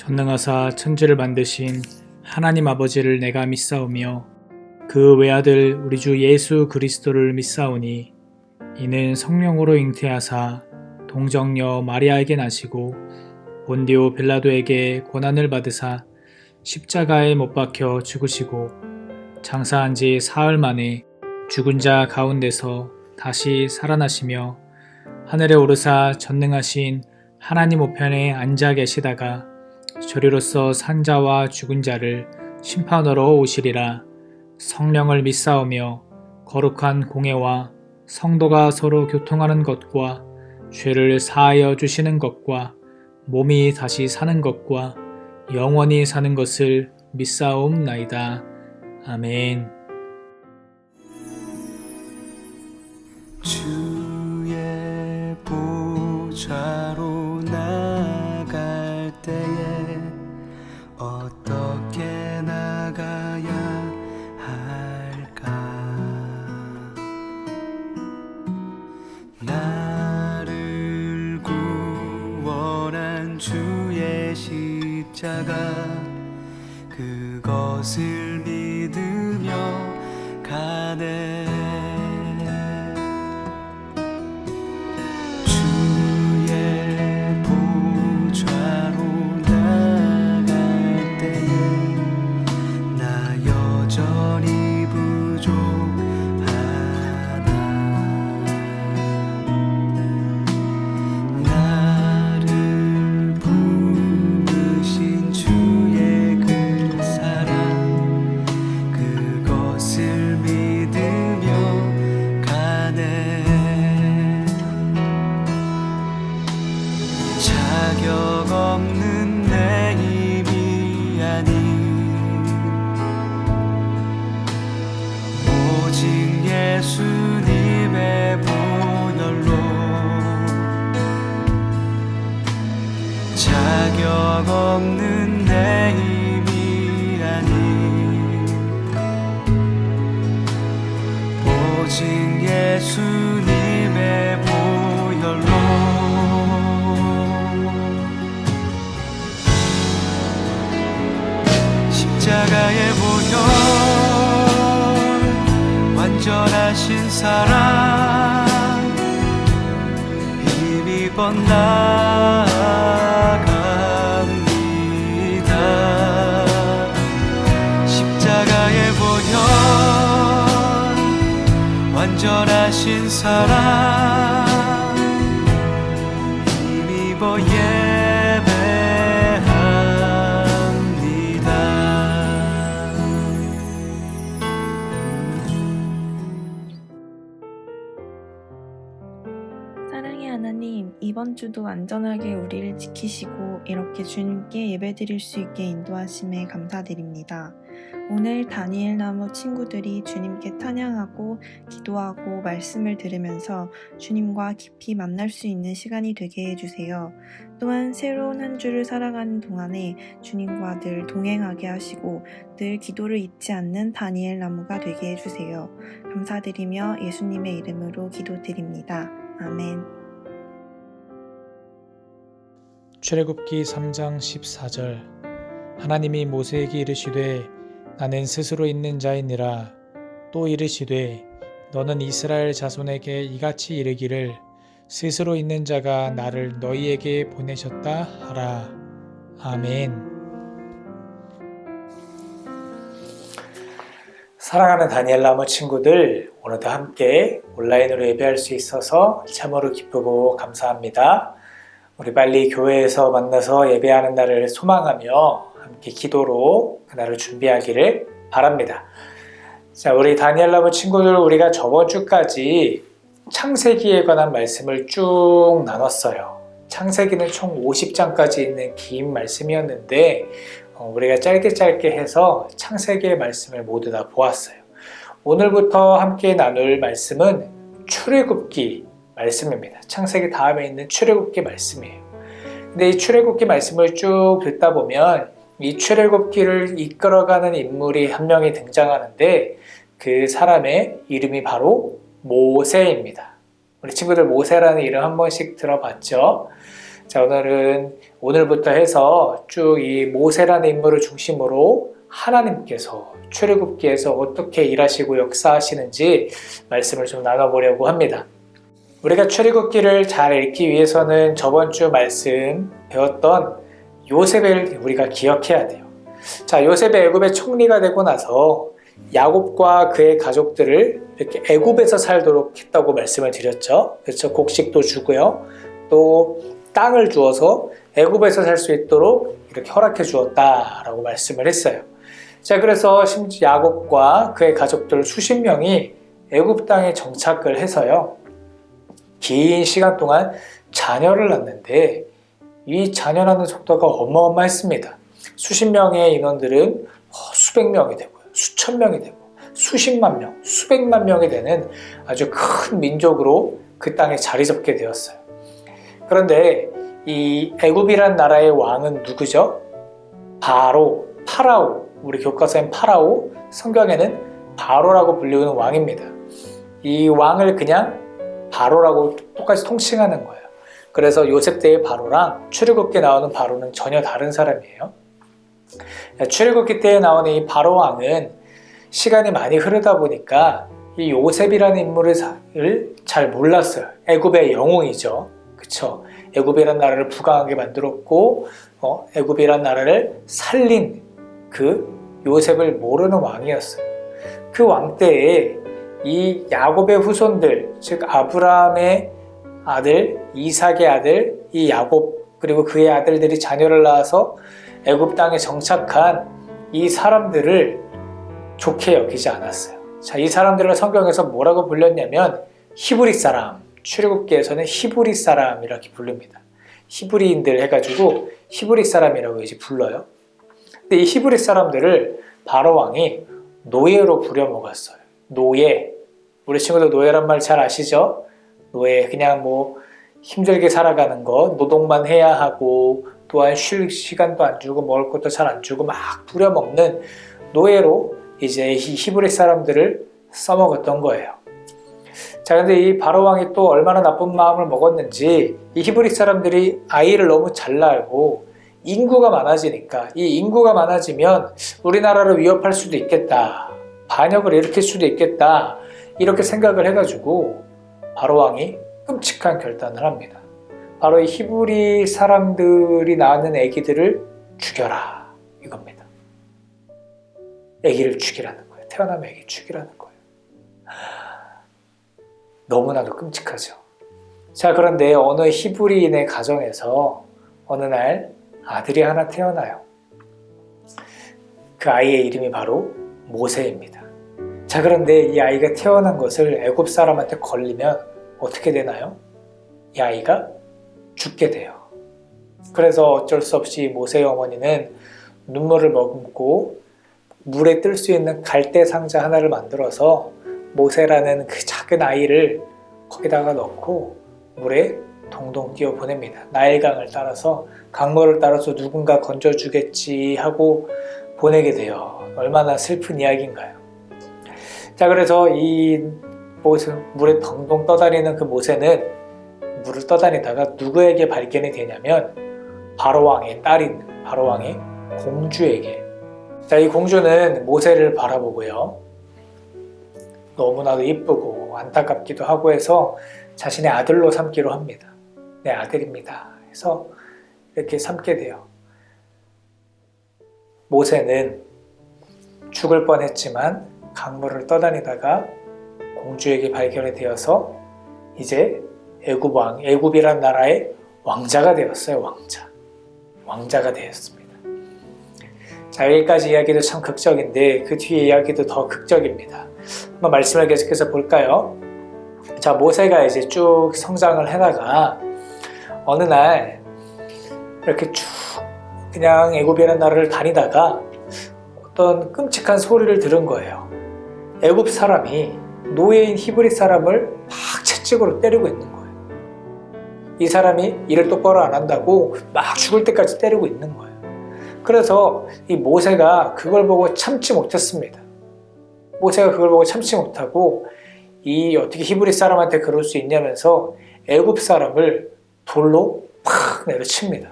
전능하사 천지를 만드신 하나님 아버지를 내가 믿사오며 그 외아들 우리 주 예수 그리스도를 믿사오니 이는 성령으로 잉태하사 동정녀 마리아에게 나시고 본디오 빌라도에게 고난을 받으사 십자가에 못 박혀 죽으시고 장사한 지 사흘 만에 죽은 자 가운데서 다시 살아나시며 하늘에 오르사 전능하신 하나님 우편에 앉아 계시다가 저리로서 산 자와 죽은 자를 심판하러 오시리라. 성령을 믿사오며 거룩한 공회와 성도가 서로 교통하는 것과 죄를 사하여 주시는 것과 몸이 다시 사는 것과 영원히 사는 것을 믿사옵나이다. 아멘. 주의 보좌로 나갈 때에 어떻게 나가야 할까? 나를 구원한 주의 십자가 그것을 믿으며 가네. 자격 없는 내 힘이 아닌 오직 예수님의 보혈로 자격 없는 내 힘이 아닌 오직 예수님의 보혈로 십자가의 보혈 완전하신 사랑 힘입어 나갑니다. 십자가의 보혈 완전하신 사랑 힘입어 사랑의 하나님, 이번 주도 안전하게 우리를 지키시고 이렇게 주님께 예배드릴 수 있게 인도하심에 감사드립니다. 오늘 다니엘 나무 친구들이 주님께 찬양하고 기도하고 말씀을 들으면서 주님과 깊이 만날 수 있는 시간이 되게 해주세요. 또한 새로운 한 주를 살아가는 동안에 주님과 늘 동행하게 하시고 늘 기도를 잊지 않는 다니엘 나무가 되게 해주세요. 감사드리며 예수님의 이름으로 기도드립니다. 아멘. 출애굽기 3장 14절 하나님이 모세에게 이르시되 나는 스스로 있는 자이니라. 또 이르시되 너는 이스라엘 자손에게 이같이 이르기를 스스로 있는 자가 나를 너희에게 보내셨다 하라. 아멘. 사랑하는 다니엘 나무 친구들, 오늘도 함께 온라인으로 예배할 수 있어서 참으로 기쁘고 감사합니다. 우리 빨리 교회에서 만나서 예배하는 날을 소망하며 함께 기도로 그날을 준비하기를 바랍니다. 자, 우리 다니엘 나무 친구들, 우리가 저번 주까지 창세기에 관한 말씀을 쭉 나눴어요. 창세기는 총 50장까지 있는 긴 말씀이었는데 우리가 짧게 해서 창세기의 말씀을 모두 다 보았어요. 오늘부터 함께 나눌 말씀은 출애굽기 말씀입니다. 창세기 다음에 있는 출애굽기 말씀이에요. 근데 이 출애굽기 말씀을 쭉 듣다 보면 이 출애굽기를 이끌어가는 인물이 한 명이 등장하는데 그 사람의 이름이 바로 모세입니다. 우리 친구들 모세라는 이름 한 번씩 들어봤죠? 자, 오늘은 오늘부터 해서 쭉 이 모세라는 인물을 중심으로 하나님께서 출애굽기에서 어떻게 일하시고 역사하시는지 말씀을 좀 나눠보려고 합니다. 우리가 출애굽기를 잘 읽기 위해서는 저번 주 말씀 배웠던 요셉을 우리가 기억해야 돼요. 자, 요셉이 애굽의 총리가 되고 나서 야곱과 그의 가족들을 이렇게 애굽에서 살도록 했다고 말씀을 드렸죠. 그렇죠. 곡식도 주고요. 또 땅을 주어서 애굽에서 살 수 있도록 이렇게 허락해 주었다라고 말씀을 했어요. 자, 그래서 심지어 야곱과 그의 가족들 수십 명이 애굽 땅에 정착을 해서요. 긴 시간 동안 자녀를 낳는데 이 자녀 낳는 속도가 어마어마했습니다. 수십 명의 인원들은 수백 명이 되고요. 수천 명이 되고 수십만 명, 수백만 명이 되는 아주 큰 민족으로 그 땅에 자리 잡게 되었어요. 그런데 이 애굽이란 나라의 왕은 누구죠? 파라오. 우리 교과서엔 파라오, 성경에는 바로라고 불리는 왕입니다. 이 왕을 그냥 바로라고 똑같이 통칭하는 거예요. 그래서 요셉 때의 바로랑 출애굽기에 나오는 바로는 전혀 다른 사람이에요. 출애굽기 때에 나오는 이 바로 왕은 시간이 많이 흐르다 보니까 이 요셉이라는 인물을 잘 몰랐어요. 애굽의 영웅이죠. 그쵸? 애굽이란 나라를 부강하게 만들었고 애굽이란 나라를 살린 그 요셉을 모르는 왕이었어요. 그 왕 때에 이 야곱의 후손들, 즉 아브라함의 아들, 이삭의 아들, 이 야곱 그리고 그의 아들들이 자녀를 낳아서 애굽 땅에 정착한 이 사람들을 좋게 여기지 않았어요. 자, 이 사람들을 성경에서 뭐라고 불렸냐면 히브리 사람, 출애굽기에서는 히브리 사람 이렇게 부릅니다. 히브리인들 해가지고 히브리 사람이라고 이제 불러요. 근데 이 히브리 사람들을 바로 왕이 노예로 부려먹었어요. 노예. 우리 친구들 노예란 말 잘 아시죠? 노예, 그냥 힘들게 살아가는 거, 노동만 해야 하고 또한 쉴 시간도 안 주고 먹을 것도 잘 안 주고 막 부려먹는 노예로 이제 히브리 사람들을 써먹었던 거예요. 자, 근데 이 바로 왕이 또 얼마나 나쁜 마음을 먹었는지 이 히브리 사람들이 아이를 너무 잘 낳고 인구가 많아지니까 이 인구가 많아지면 우리나라를 위협할 수도 있겠다. 반역을 일으킬 수도 있겠다. 이렇게 생각을 해가지고 바로 왕이 끔찍한 결단을 합니다. 바로 이 히브리 사람들이 낳는 아기들을 죽여라 이겁니다. 아기를 죽이라는 거예요. 태어나면 아기 죽이라는 거예요. 너무나도 끔찍하죠. 자, 그런데 어느 히브리인의 가정에서 어느 날 아들이 하나 태어나요. 그 아이의 이름이 바로 모세입니다. 자, 그런데 이 아이가 태어난 것을 애굽 사람한테 걸리면 어떻게 되나요? 이 아이가 죽게 돼요. 그래서 어쩔 수 없이 모세의 어머니는 눈물을 머금고 물에 뜰 수 있는 갈대 상자 하나를 만들어서 모세라는 그 작은 아이를 거기다가 넣고 물에 동동 뛰어 보냅니다. 나일강을 따라서 강물을 따라서 누군가 건져주겠지 하고 보내게 돼요. 얼마나 슬픈 이야기인가요? 자, 그래서 이 물에 덩덩 떠다니는 그 모세는 물을 떠다니다가 누구에게 발견이 되냐면 바로 왕의 딸인 바로 왕의 공주에게. 자, 이 공주는 모세를 바라보고요. 너무나도 이쁘고 안타깝기도 하고 해서 자신의 아들로 삼기로 합니다. 내 아들입니다. 해서 이렇게 삼게 돼요. 모세는 죽을 뻔했지만 강물을 떠다니다가 공주에게 발견이 되어서 이제 애굽이란 나라의 왕자가 되었어요. 왕자가 되었습니다. 자, 여기까지 이야기도 참 극적인데 그 뒤에 이야기도 더 극적입니다. 한번 말씀을 계속해서 볼까요? 자, 모세가 이제 쭉 성장을 해다가 어느 날 이렇게 쭉 그냥 애굽이라는 나라를 다니다가 어떤 끔찍한 소리를 들은 거예요. 애굽 사람이 노예인 히브리 사람을 막 채찍으로 때리고 있는 거예요. 이 사람이 일을 똑바로 안 한다고 막 죽을 때까지 때리고 있는 거예요. 그래서 이 모세가 그걸 보고 참지 못했습니다. 모세가 그걸 보고 참지 못하고 이 어떻게 히브리 사람한테 그럴 수 있냐면서 애굽 사람을 돌로 팍 내려칩니다.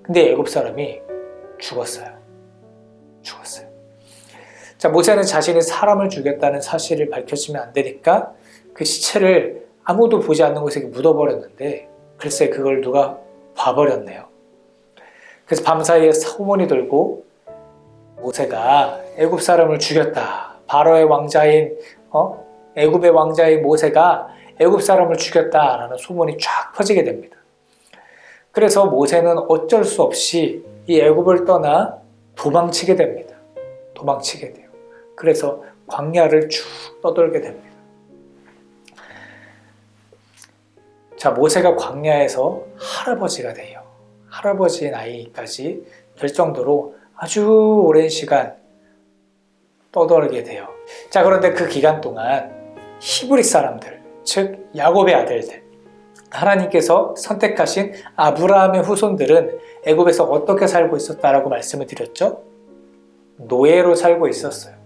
근데 애굽 사람이 죽었어요. 자, 모세는 자신이 사람을 죽였다는 사실을 밝혀지면 안 되니까 그 시체를 아무도 보지 않는 곳에 묻어버렸는데 글쎄 그걸 누가 봐버렸네요. 그래서 밤사이에 소문이 돌고 모세가 애굽 사람을 죽였다. 바로의 왕자인 애굽의 왕자인 모세가 애굽 사람을 죽였다라는 소문이 쫙 퍼지게 됩니다. 그래서 모세는 어쩔 수 없이 이 애굽을 떠나 도망치게 됩니다. 그래서 광야를 쭉 떠돌게 됩니다. 자, 모세가 광야에서 할아버지가 돼요. 할아버지 나이까지 될 정도로 아주 오랜 시간 떠돌게 돼요. 자, 그런데 그 기간 동안 히브리 사람들, 즉 야곱의 아들들, 하나님께서 선택하신 아브라함의 후손들은 애굽에서 어떻게 살고 있었다라고 말씀을 드렸죠? 노예로 살고 있었어요.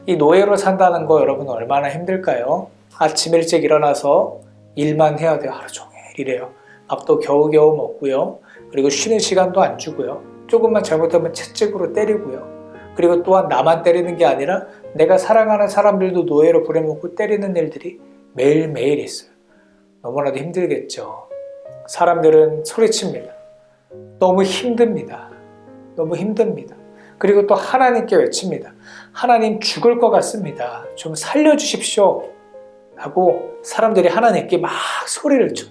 이 노예로 산다는 거 여러분 얼마나 힘들까요? 아침 일찍 일어나서 일만 해야 돼요. 하루 종일 일해요. 밥도 겨우겨우 먹고요. 그리고 쉬는 시간도 안 주고요. 조금만 잘못하면 채찍으로 때리고요. 그리고 또한 나만 때리는 게 아니라 내가 사랑하는 사람들도 노예로 부려먹고 때리는 일들이 매일매일 있어요. 너무나도 힘들겠죠. 사람들은 소리칩니다. 너무 힘듭니다. 그리고 또 하나님께 외칩니다. 하나님 죽을 것 같습니다. 좀 살려주십시오. 하고 사람들이 하나님께 막 소리를 쳐.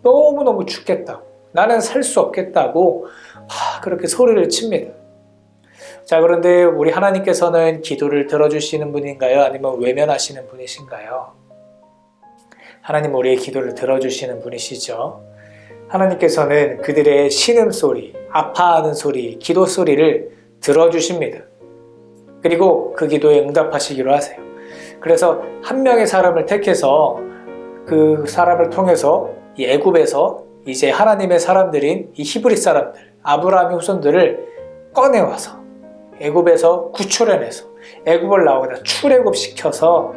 너무너무 죽겠다고. 나는 살 수 없겠다고 그렇게 소리를 칩니다. 자, 그런데 우리 하나님께서는 기도를 들어주시는 분인가요? 아니면 외면하시는 분이신가요? 하나님 우리의 기도를 들어주시는 분이시죠. 하나님께서는 그들의 신음소리, 아파하는 소리, 기도 소리를 들어주십니다. 그리고 그 기도에 응답하시기로 하세요. 그래서 한 명의 사람을 택해서 그 사람을 통해서 이 애굽에서 이제 하나님의 사람들인 이 히브리 사람들, 아브라함의 후손들을 꺼내와서 애굽에서 구출해내서 애굽을 나오다 출애굽시켜서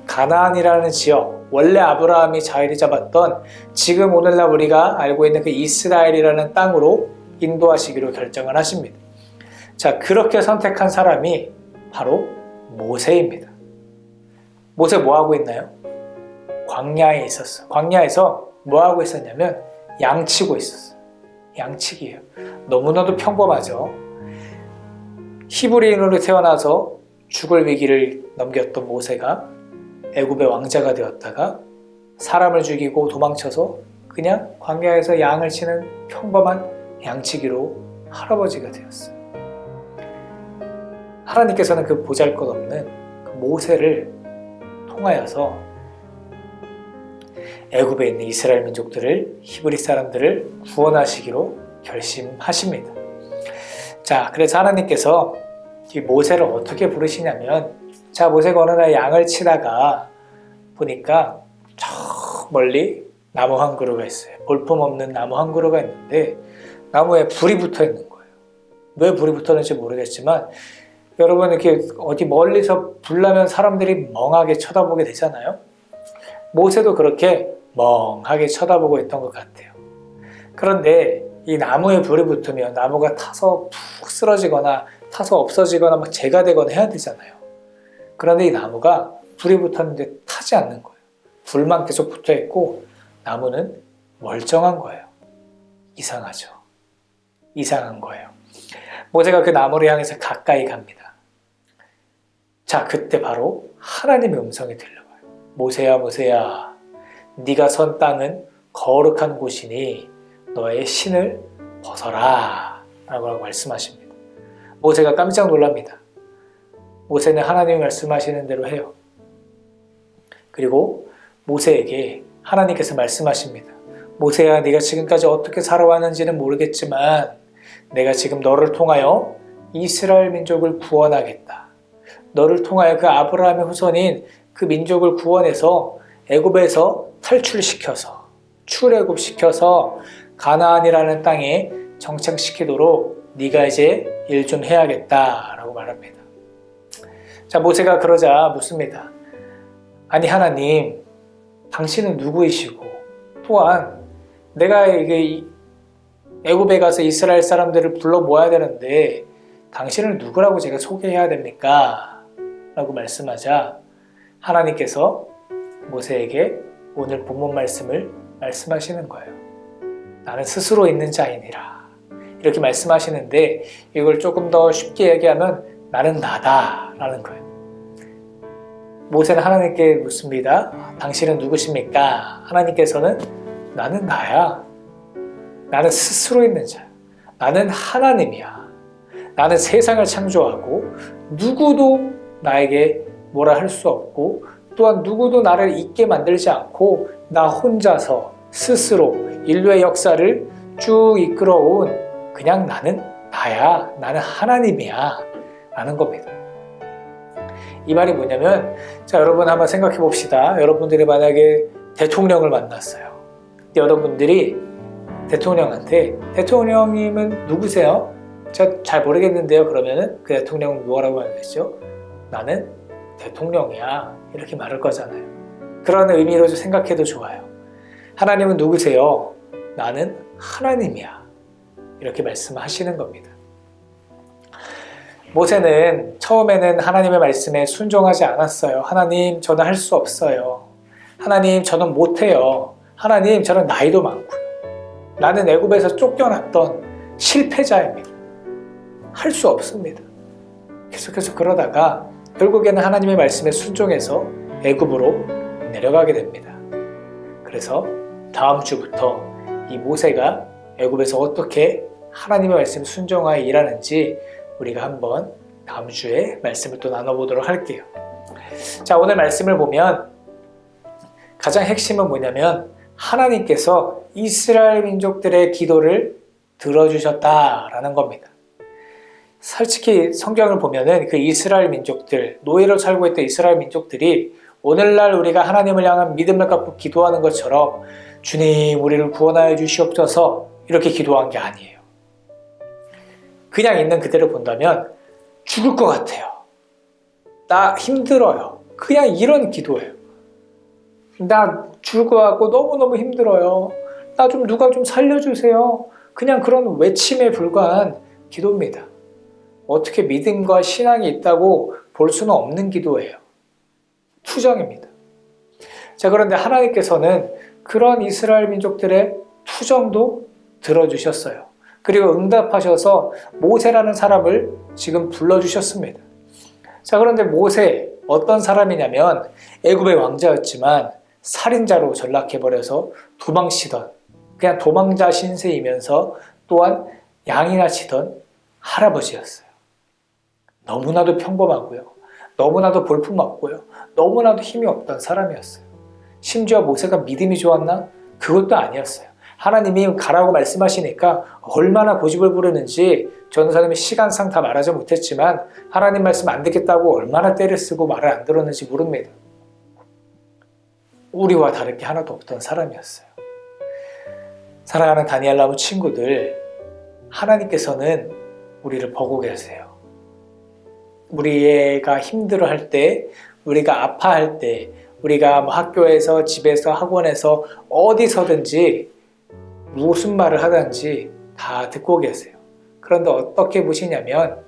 가나안이라는 지역, 원래 아브라함이 자리 잡았던 지금 오늘날 우리가 알고 있는 그 이스라엘이라는 땅으로 인도하시기로 결정을 하십니다. 자, 그렇게 선택한 사람이 바로 모세입니다. 모세 뭐 하고 있나요? 광야에 있었어요. 광야에서 뭐 하고 있었냐면 양치고 있었어요. 양치기예요. 너무나도 평범하죠. 히브리인으로 태어나서 죽을 위기를 넘겼던 모세가 애굽의 왕자가 되었다가 사람을 죽이고 도망쳐서 그냥 광야에서 양을 치는 평범한 양치기로 할아버지가 되었어요. 하나님께서는 그 보잘것없는 그 모세를 통하여서 애굽에 있는 이스라엘 민족들을, 히브리 사람들을 구원하시기로 결심하십니다. 자, 그래서 하나님께서 이 모세를 어떻게 부르시냐면, 자, 모세가 어느 날 양을 치다가 보니까 저 멀리 나무 한 그루가 있어요. 볼품없는 나무 한 그루가 있는데 나무에 불이 붙어 있는 거예요. 왜 불이 붙었는지 모르겠지만 여러분 이렇게 어디 멀리서 불 나면 사람들이 멍하게 쳐다보게 되잖아요. 모세도 그렇게 멍하게 쳐다보고 있던 것 같아요. 그런데 이 나무에 불이 붙으면 나무가 타서 푹 쓰러지거나 타서 없어지거나 막 재가 되거나 해야 되잖아요. 그런데 이 나무가 불이 붙었는데 타지 않는 거예요. 불만 계속 붙어 있고 나무는 멀쩡한 거예요. 이상하죠. 이상한 거예요. 모세가 그 나무를 향해서 가까이 갑니다. 자, 그때 바로 하나님의 음성이 들려와요. 모세야, 모세야, 네가 선 땅은 거룩한 곳이니 너의 신을 벗어라 라고 말씀하십니다. 모세가 깜짝 놀랍니다. 모세는 하나님이 말씀하시는 대로 해요. 그리고 모세에게 하나님께서 말씀하십니다. 모세야, 네가 지금까지 어떻게 살아왔는지는 모르겠지만 내가 지금 너를 통하여 이스라엘 민족을 구원하겠다. 너를 통하여 그 아브라함의 후손인 그 민족을 구원해서 애굽에서 탈출시켜서 출애굽시켜서 가나안이라는 땅에 정착시키도록 네가 이제 일 좀 해야겠다라고 말합니다. 자, 모세가 그러자 묻습니다. 아니 하나님, 당신은 누구이시고 또한 내가 이게 애굽에 가서 이스라엘 사람들을 불러 모아야 되는데 당신은 누구라고 제가 소개해야 됩니까? 라고 말씀하자 하나님께서 모세에게 오늘 본문 말씀을 말씀하시는 거예요. 나는 스스로 있는 자이니라. 이렇게 말씀하시는데 이걸 조금 더 쉽게 얘기하면 나는 나다 라는 거예요. 모세는 하나님께 묻습니다. 당신은 누구십니까? 하나님께서는 나는 나야. 나는 스스로 있는 자야. 나는 하나님이야. 나는 세상을 창조하고 누구도 나에게 뭐라 할 수 없고 또한 누구도 나를 있게 만들지 않고 나 혼자서 스스로 인류의 역사를 쭉 이끌어온 그냥 나는 나야. 나는 하나님이야. 라는 겁니다. 이 말이 뭐냐면 자 여러분 한번 생각해 봅시다. 여러분들이 만약에 대통령을 만났어요. 여러분들이 대통령한테 대통령님은 누구세요? 제가 잘 모르겠는데요. 그러면은 그 대통령은 뭐라고 하겠죠? 나는 대통령이야. 이렇게 말할 거잖아요. 그런 의미로 생각해도 좋아요. 하나님은 누구세요? 나는 하나님이야. 이렇게 말씀하시는 겁니다. 모세는 처음에는 하나님의 말씀에 순종하지 않았어요. 하나님, 저는 할 수 없어요. 하나님, 저는 못해요. 하나님, 저는 나이도 많고요. 나는 애굽에서 쫓겨났던 실패자입니다. 할 수 없습니다. 계속해서 그러다가 결국에는 하나님의 말씀에 순종해서 애굽으로 내려가게 됩니다. 그래서 다음 주부터 이 모세가 애굽에서 어떻게 하나님의 말씀에 순종하여 일하는지 우리가 한번 다음 주에 말씀을 또 나눠보도록 할게요. 자, 오늘 말씀을 보면 가장 핵심은 뭐냐면 하나님께서 이스라엘 민족들의 기도를 들어주셨다라는 겁니다. 솔직히 성경을 보면은 그 이스라엘 민족들, 노예로 살고 있던 이스라엘 민족들이 오늘날 우리가 하나님을 향한 믿음을 갖고 기도하는 것처럼 주님 우리를 구원하여 주시옵소서 이렇게 기도한 게 아니에요. 그냥 있는 그대로 본다면 죽을 것 같아요. 나 힘들어요. 그냥 이런 기도예요. 나 죽을 것 같고 너무너무 힘들어요. 나 좀 누가 좀 살려주세요. 그냥 그런 외침에 불과한 기도입니다. 어떻게 믿음과 신앙이 있다고 볼 수는 없는 기도예요. 투정입니다. 자, 그런데 하나님께서는 그런 이스라엘 민족들의 투정도 들어주셨어요. 그리고 응답하셔서 모세라는 사람을 지금 불러주셨습니다. 자, 그런데 모세 어떤 사람이냐면 애굽의 왕자였지만 살인자로 전락해버려서 도망치던 그냥 도망자 신세이면서 또한 양이나 치던 할아버지였어요. 너무나도 평범하고요. 너무나도 볼품없고요. 너무나도 힘이 없던 사람이었어요. 심지어 모세가 믿음이 좋았나? 그것도 아니었어요. 하나님이 가라고 말씀하시니까 얼마나 고집을 부르는지 전도사님이 시간상 다 말하지 못했지만 하나님 말씀 안 듣겠다고 얼마나 때를 쓰고 말을 안 들었는지 모릅니다. 우리와 다를 게 하나도 없던 사람이었어요. 사랑하는 다니엘 나무 친구들, 하나님께서는 우리를 보고 계세요. 우리가 힘들어할 때, 우리가 아파할 때, 우리가 학교에서, 집에서, 학원에서 어디서든지 무슨 말을 하든지 다 듣고 계세요. 그런데 어떻게 보시냐면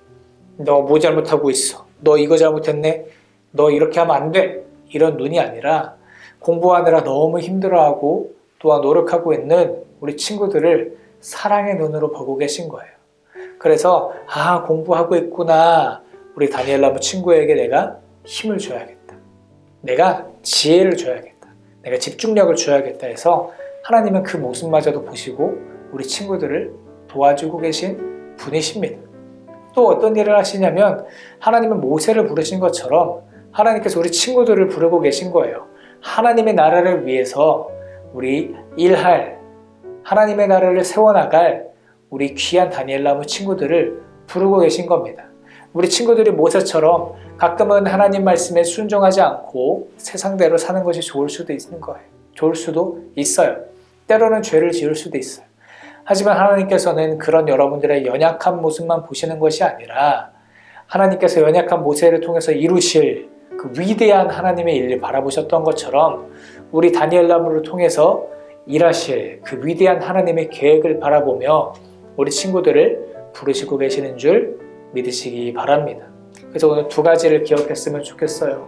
너 뭐 잘못하고 있어? 너 이거 잘못했네? 너 이렇게 하면 안 돼? 이런 눈이 아니라 공부하느라 너무 힘들어하고 또한 노력하고 있는 우리 친구들을 사랑의 눈으로 보고 계신 거예요. 그래서 공부하고 있구나. 우리 다니엘 나무 친구에게 내가 힘을 줘야겠다. 내가 지혜를 줘야겠다. 내가 집중력을 줘야겠다 해서 하나님은 그 모습마저도 보시고 우리 친구들을 도와주고 계신 분이십니다. 또 어떤 일을 하시냐면 하나님은 모세를 부르신 것처럼 하나님께서 우리 친구들을 부르고 계신 거예요. 하나님의 나라를 위해서 우리 일할, 하나님의 나라를 세워나갈 우리 귀한 다니엘 나무 친구들을 부르고 계신 겁니다. 우리 친구들이 모세처럼 가끔은 하나님 말씀에 순종하지 않고 세상대로 사는 것이 좋을 수도 있는 거예요. 좋을 수도 있어요. 때로는 죄를 지을 수도 있어요. 하지만 하나님께서는 그런 여러분들의 연약한 모습만 보시는 것이 아니라 하나님께서 연약한 모세를 통해서 이루실 그 위대한 하나님의 일을 바라보셨던 것처럼 우리 다니엘 나무를 통해서 일하실 그 위대한 하나님의 계획을 바라보며 우리 친구들을 부르시고 계시는 줄 믿으시기 바랍니다. 그래서 오늘 두 가지를 기억했으면 좋겠어요.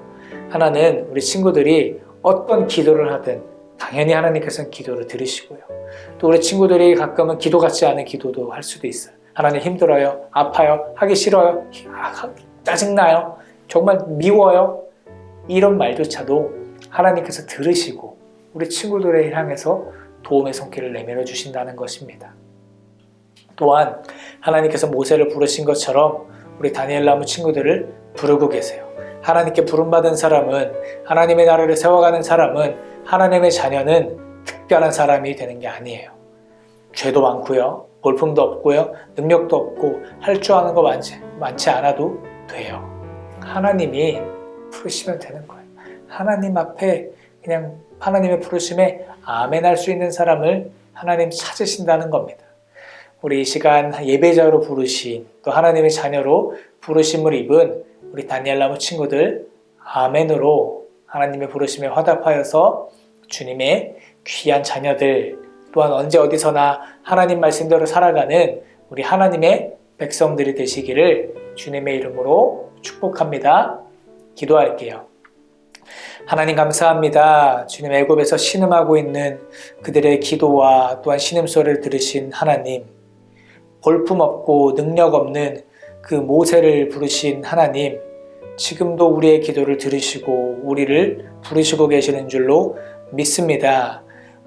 하나는 우리 친구들이 어떤 기도를 하든 당연히 하나님께서는 기도를 들으시고요. 또 우리 친구들이 가끔은 기도 같지 않은 기도도 할 수도 있어요. 하나님 힘들어요, 아파요, 하기 싫어요, 짜증나요, 정말 미워요, 이런 말조차도 하나님께서 들으시고 우리 친구들을 향해서 도움의 손길을 내밀어 주신다는 것입니다. 또한 하나님께서 모세를 부르신 것처럼 우리 다니엘 나무 친구들을 부르고 계세요. 하나님께 부름받은 사람은, 하나님의 나라를 세워가는 사람은, 하나님의 자녀는 특별한 사람이 되는 게 아니에요. 죄도 많고요, 볼품도 없고요, 능력도 없고 할 줄 아는 거 많지 않아도 돼요. 하나님이 부르시면 되는 거예요. 하나님 앞에 그냥 하나님의 부르심에 아멘할 수 있는 사람을 하나님 찾으신다는 겁니다. 우리 이 시간 예배자로 부르신, 또 하나님의 자녀로 부르심을 입은 우리 다니엘 나무 친구들, 아멘으로 하나님의 부르심에 화답하여서 주님의 귀한 자녀들, 또한 언제 어디서나 하나님 말씀대로 살아가는 우리 하나님의 백성들이 되시기를 주님의 이름으로 축복합니다. 기도할게요. 하나님 감사합니다. 주님, 애굽에서 신음하고 있는 그들의 기도와 또한 신음소리를 들으신 하나님, 볼품없고 능력 없는 그 모세를 부르신 하나님, 지금도 우리의 기도를 들으시고 우리를 부르시고 계시는 줄로 믿습니다.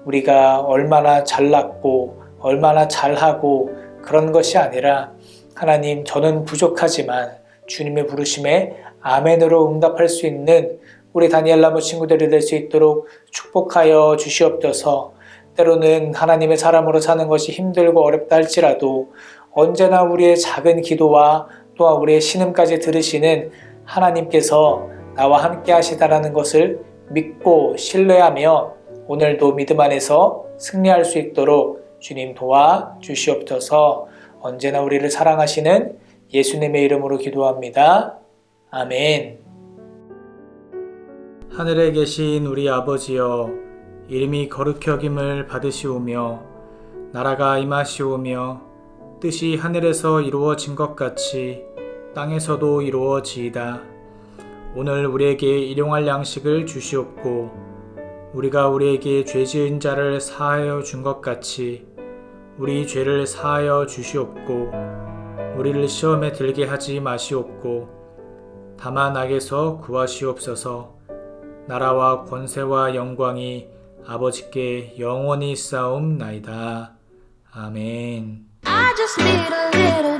우리가 얼마나 잘났고 얼마나 잘하고 그런 것이 아니라 하나님, 저는 부족하지만 주님의 부르심에 아멘으로 응답할 수 있는 우리 다니엘 나무 친구들이 될 수 있도록 축복하여 주시옵소서. 때로는 하나님의 사람으로 사는 것이 힘들고 어렵다 할지라도 언제나 우리의 작은 기도와 또한 우리의 신음까지 들으시는 하나님께서 나와 함께 하시다라는 것을 믿고 신뢰하며 오늘도 믿음 안에서 승리할 수 있도록 주님 도와주시옵소서. 언제나 우리를 사랑하시는 예수님의 이름으로 기도합니다. 아멘. 하늘에 계신 우리 아버지여, 이름이 거룩히 여김을 받으시오며 나라가 임하시오며 뜻이 하늘에서 이루어진 것 같이 땅에서도 이루어지이다. 오늘 우리에게 일용할 양식을 주시옵고 우리가 우리에게 죄 지은 자를 사하여 준 것 같이 우리 죄를 사하여 주시옵고 우리를 시험에 들게 하지 마시옵고 다만 악에서 구하시옵소서. 나라와 권세와 영광이 아버지께 영원히 쌓옵나이다. 아멘. I just need a little